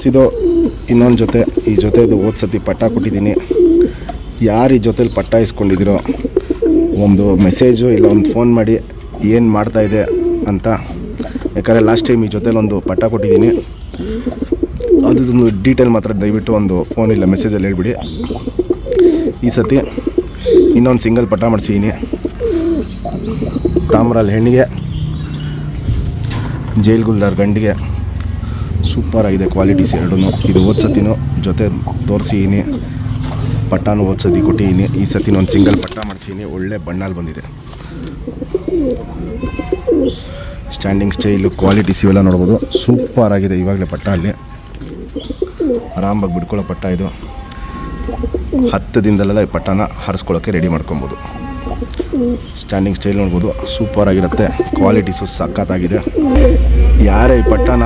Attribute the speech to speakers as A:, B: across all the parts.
A: Friends, ಇದು ಇನ್ನೊಂದು ಜೊತೆ. ಈ ಜೊತೆದು ಹೋದ ಸತಿ ಪಟ್ಟ ಕೊಟ್ಟಿದ್ದೀನಿ. ಯಾರು ಈ ಜೊತೇಲಿ ಪಟ್ಟ ಇಸ್ಕೊಂಡಿದ್ದೀರೋ ಒಂದು ಮೆಸೇಜು ಇಲ್ಲ ಒಂದು ಫೋನ್ ಮಾಡಿ ಏನು ಮಾಡ್ತಾಯಿದೆ ಅಂತ. ಯಾಕಂದರೆ ಲಾಸ್ಟ್ ಟೈಮ್ ಈ ಜೊತೇಲಿ ಒಂದು ಪಟ್ಟ ಕೊಟ್ಟಿದ್ದೀನಿ. ಅದೊಂದು ಡೀಟೇಲ್ ಮಾತ್ರ ದಯವಿಟ್ಟು ಒಂದು ಫೋನ್ ಇಲ್ಲ ಮೆಸೇಜಲ್ಲಿ ಹೇಳ್ಬಿಡಿ. ಈ ಸತಿ ಇನ್ನೊಂದು ಸಿಂಗಲ್ ಪಟ್ಟ ಮಾಡಿಸಿದ್ದೀನಿ. ತಾಮ್ರಲ್ಲಿ ಹೆಣ್ಣಿಗೆ, ಜೈಲ್ ಗುಲ್ದಾರ್ ಗಂಡಿಗೆ. ಸೂಪರಾಗಿದೆ ಕ್ವಾಲಿಟೀಸ್ ಎರಡೂ. ಇದು ಹೋದ ಸತಿನೂ ಜೊತೆ ತೋರಿಸಿದ್ದೀನಿ, ಪಟ್ಟಾನು ಹೋದ ಸತಿ ಕೊಟ್ಟಿದ್ದೀನಿ. ಈ ಸತಿನ ಒಂದು ಸಿಂಗಲ್ ಪಟ್ಟ ಮಾಡಿಸಿದ್ದೀನಿ. ಒಳ್ಳೆ ಬಣ್ಣಲ್ಲಿ ಬಂದಿದೆ. ಸ್ಟ್ಯಾಂಡಿಂಗ್ ಸ್ಟೈಲು, ಕ್ವಾಲಿಟೀಸ್ ಇವೆಲ್ಲ ನೋಡ್ಬೋದು. ಸೂಪರಾಗಿದೆ ಇವಾಗಲೇ ಪಟ್ಟ. ಅಲ್ಲಿ ಆರಾಮಾಗಿ ಬಿಡ್ಕೊಳ್ಳೋ ಪಟ್ಟ ಇದು. 10 ದಿನದಲ್ಲೆಲ್ಲ ಈ ಪಟ್ಟನ ಹರಿಸ್ಕೊಳ್ಳೋಕ್ಕೆ ರೆಡಿ ಮಾಡ್ಕೊಬೋದು. ಸ್ಟ್ಯಾಂಡಿಂಗ್ ಸ್ಟೈಲ್ ನೋಡ್ಬೋದು, ಸೂಪರಾಗಿರುತ್ತೆ. ಕ್ವಾಲಿಟೀಸು ಸಖತ್ತಾಗಿದೆ. ಯಾರೇ ಈ ಪಟ್ಟನ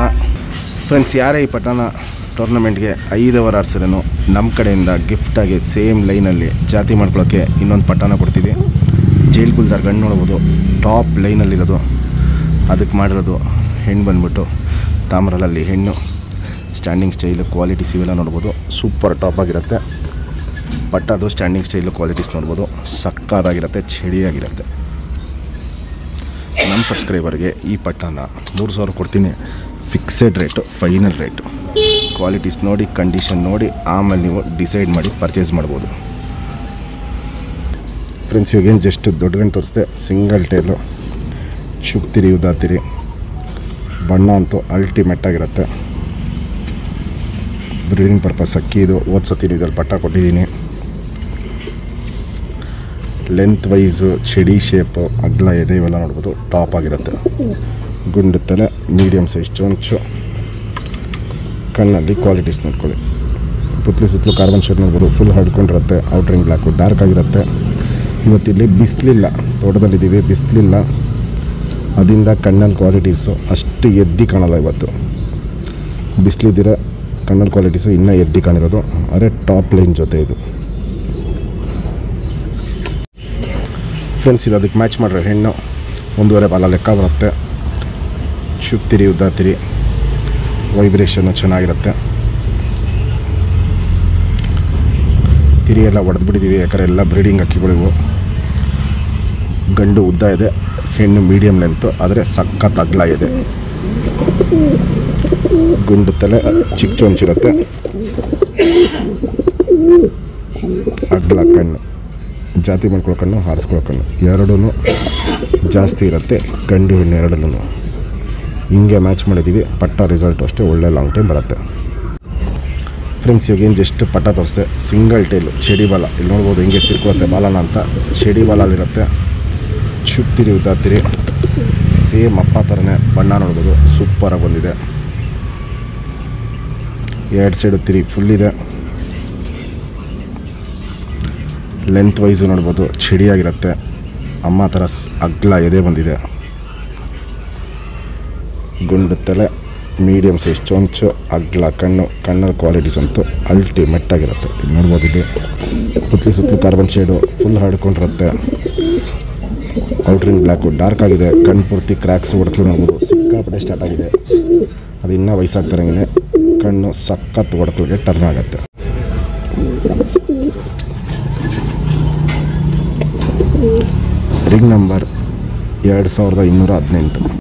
A: ಟೂರ್ನಮೆಂಟ್ಗೆ 5 ಅವರ್ ಆರ್ಸಿದ್ರೂ ನಮ್ಮ ಕಡೆಯಿಂದ ಗಿಫ್ಟಾಗಿ ಸೇಮ್ ಲೈನಲ್ಲಿ ಜಾತಿ ಮಾಡ್ಕೊಳ್ಳೋಕ್ಕೆ ಇನ್ನೊಂದು ಪಟ್ಟನ ಕೊಡ್ತೀವಿ. ಜೈಲ್ ಗುಲ್ದಾರ್ ಗಂಡು ನೋಡ್ಬೋದು, ಟಾಪ್ ಲೈನಲ್ಲಿರೋದು. ಅದಕ್ಕೆ ಮಾಡಿರೋದು ಹೆಣ್ಣು ಬಂದ್ಬಿಟ್ಟು ತಾಮ್ರಲಲ್ಲಿ ಹೆಣ್ಣು. ಸ್ಟ್ಯಾಂಡಿಂಗ್ ಸ್ಟೈಲು, ಕ್ವಾಲಿಟೀಸ್ ಇವೆಲ್ಲ ನೋಡ್ಬೋದು. ಸೂಪರ್ ಟಾಪ್ ಆಗಿರುತ್ತೆ ಪಟ್ಟದು. ಸ್ಟ್ಯಾಂಡಿಂಗ್ ಸ್ಟೈಲು, ಕ್ವಾಲಿಟೀಸ್ ನೋಡ್ಬೋದು. ಸಕ್ಕತ್ತಾಗಿರುತ್ತೆ, ಚಳಿಯಾಗಿರುತ್ತೆ. ನಮ್ಮ ಸಬ್ಸ್ಕ್ರೈಬರ್ಗೆ ಈ ಪಟ್ಟನ 3,000 ಕೊಡ್ತೀನಿ. Fixed rate, final rate. Qualities ನೋಡಿ, ಕಂಡೀಷನ್ ನೋಡಿ ಆಮೇಲೆ ನೀವು ಡಿಸೈಡ್ ಮಾಡಿ ಪರ್ಚೇಸ್ ಮಾಡ್ಬೋದು. ಫ್ರೆಂಡ್ಸ್, ಇವಾಗೇನು ಜಸ್ಟ್ ದೊಡ್ಡ ಗಂಟು ತೋರಿಸ್ದೆ. Single tail, ಶುಕ್ತಿರಿ ಉದಾತಿರಿ. ಬಣ್ಣ ಅಂತೂ ಅಲ್ಟಿಮೇಟ್ ಆಗಿರುತ್ತೆ. ಬ್ರೀಡಿಂಗ್ ಪರ್ಪಸ್ ಅಕ್ಕಿ ಇದು. ಹೋದ ಸತಿ ಇದ್ರಲ್ಲಿ ಪಟ್ಟ ಕೊಟ್ಟಿದ್ದೀನಿ. ಲೆಂತ್ ವೈಸು, ಚಡಿ ಶೇಪು, ಅಗ್ಲ ಎದೆ ಇವೆಲ್ಲ ನೋಡ್ಬೋದು. ಟಾಪ್ ಆಗಿರುತ್ತೆ. ಗುಂಡು ತಲೆ, ಮೀಡಿಯಮ್ ಸೈಜ್ ಚೊಂಚು. ಕಣ್ಣಲ್ಲಿ ಕ್ವಾಲಿಟೀಸ್ ನೋಡ್ಕೊಳ್ಳಿ. ಪುತ್ಲಿ ಸುತ್ತಲೂ ಕಾರ್ಬನ್ ಶೇಡ್ ನೋಡ್ಬೋದು. ಫುಲ್ ಹಡ್ಕೊಂಡಿರುತ್ತೆ. ಔಟ್ರಿಂಗ್ ಬ್ಲ್ಯಾಕು ಡಾರ್ಕ್ ಆಗಿರುತ್ತೆ. ಇವತ್ತಿಲ್ಲಿ ಬಿಸಿಲಿಲ್ಲ, ತೋಟದಲ್ಲಿದ್ದೀವಿ, ಬಿಸಿಲಿಲ್ಲ. ಅದರಿಂದ ಕಣ್ಣಲ್ಲಿ ಕ್ವಾಲಿಟೀಸು ಅಷ್ಟು ಎದ್ದಿ ಕಾಣಲ್ಲ. ಇವತ್ತು ಬಿಸಿಲಿದ್ದಿರೋ ಕಣ್ಣಲ್ಲಿ ಕ್ವಾಲಿಟೀಸು ಇನ್ನೂ ಎದ್ದಿ ಕಾಣಿರೋದು. ಅದೇ ಟಾಪ್ ಲೈನ್ ಜೊತೆ ಇದು. ಫ್ರೆಂಡ್ಸ್, ಇದು ಅದಕ್ಕೆ ಮ್ಯಾಚ್ ಮಾಡಿರೋ ಹೆಣ್ಣು. 1.5 ಬಾಲ ಲೆಕ್ಕ ಬರುತ್ತೆ. ಶುಕ್ತಿರಿ ಉದ್ದಾತಿರಿ. ವೈಬ್ರೇಷನ್ನು ಚೆನ್ನಾಗಿರುತ್ತೆ. ತಿರಿ ಎಲ್ಲ ಹೊಡೆದ್ಬಿಟ್ಟಿದ್ದೀವಿ, ಯಾಕಂದರೆ ಎಲ್ಲ ಬ್ರೀಡಿಂಗ್ ಅಕ್ಕಿಗಳಿವು. ಗಂಡು ಉದ್ದ ಇದೆ, ಹೆಣ್ಣು ಮೀಡಿಯಮ್ ಲೆಂತು, ಆದರೆ ಸಖತ್ ಅಗ್ಲ ಇದೆ. ಗುಂಡು ತಲೆ, ಚಿಕ್ಕ ಚೊಂಚಿರುತ್ತೆ. ಅಗ್ಲ ಕಣ್ಣು, ಜಾತಿ ಮಾಡ್ಕೊಳ್ಳೋ ಕಣ್ಣು, ಹಾರಿಸ್ಕೊಳ್ಳೋ ಕಣ್ಣು ಎರಡೂ ಜಾಸ್ತಿ ಇರುತ್ತೆ. ಗಂಡು ಹೆಣ್ಣು ಎರಡಲ್ಲೂ ಹಿಂಗೆ ಮ್ಯಾಚ್ ಮಾಡಿದ್ದೀವಿ. ಪಟ್ಟ ರಿಸಲ್ಟು ಅಷ್ಟೇ ಒಳ್ಳೆ ಲಾಂಗ್ ಟೈಮ್ ಬರುತ್ತೆ. ಫ್ರೆಂಡ್ಸ್, ಇವಾಗೇನು ಜಸ್ಟ್ ಪಟ್ಟ ತೋರಿಸ್ದೆ. ಸಿಂಗಲ್ ಟೈಲು, ಚಡಿ ಬಾಲ. ಇಲ್ಲಿ ನೋಡ್ಬೋದು ಹಿಂಗೆ ತಿರ್ಕೊಳುತ್ತೆ ಬಾಲನ ಅಂತ. ಚಡಿ ಬಾಲಲ್ಲಿರುತ್ತೆ. ಶುಕ್ತಿರಿ ಉದ್ದಾತಿರಿ. ಸೇಮ್ ಅಪ್ಪ ಥರನೇ ಬಣ್ಣ ನೋಡ್ಬೋದು. ಸೂಪರಾಗಿ ಬಂದಿದೆ. 2 ಸೈಡು ತಿರಿ ಫುಲ್ಲಿದೆ. ಲೆಂತ್ ವೈಸು ನೋಡ್ಬೋದು, ಚಡಿಯಾಗಿರುತ್ತೆ. ಅಮ್ಮ ಥರ ಅಗ್ಲ ಎದೆ ಬಂದಿದೆ. ಗುಂಡು ತಲೆ, ಮೀಡಿಯಮ್ ಸೈಜ್ ಚೊಂಚು, ಅಗ್ಲ ಕಣ್ಣು. ಕಣ್ಣಲ್ಲಿ ಕ್ವಾಲಿಟೀಸ್ ಅಂತೂ ಅಲ್ಟಿಮೇಟ್ ಆಗಿರುತ್ತೆ. ಇದು ನೋಡ್ಬೋದು. ಇದು ಪುತ್ಲಿ ಸುತ್ತಲೂ ಕಾರ್ಬನ್ ಶೇಡು, ಫುಲ್ ಹಡ್ಕೊಂಡಿರುತ್ತೆ. ಔಟ್ರಿಂಗ್ ಬ್ಲ್ಯಾಕು ಡಾರ್ಕ್ ಆಗಿದೆ. ಕಣ್ಣು ಪೂರ್ತಿ ಕ್ರ್ಯಾಕ್ಸ್ ಹೊಡೆತಲು ನೋಡ್ಬೋದು. ಸಿಕ್ಕಾಪಟ್ಟೆ ಸ್ಟಾರ್ಟ್ ಆಗಿದೆ. ಅದು ಇನ್ನೂ ವಯಸ್ಸಾಗ್ತಾರಂಗೆ ಕಣ್ಣು ಸಖತ್ ಹೊಡೆತಲಿಗೆ ಟರ್ನ್ ಆಗುತ್ತೆ. Ring number 2218.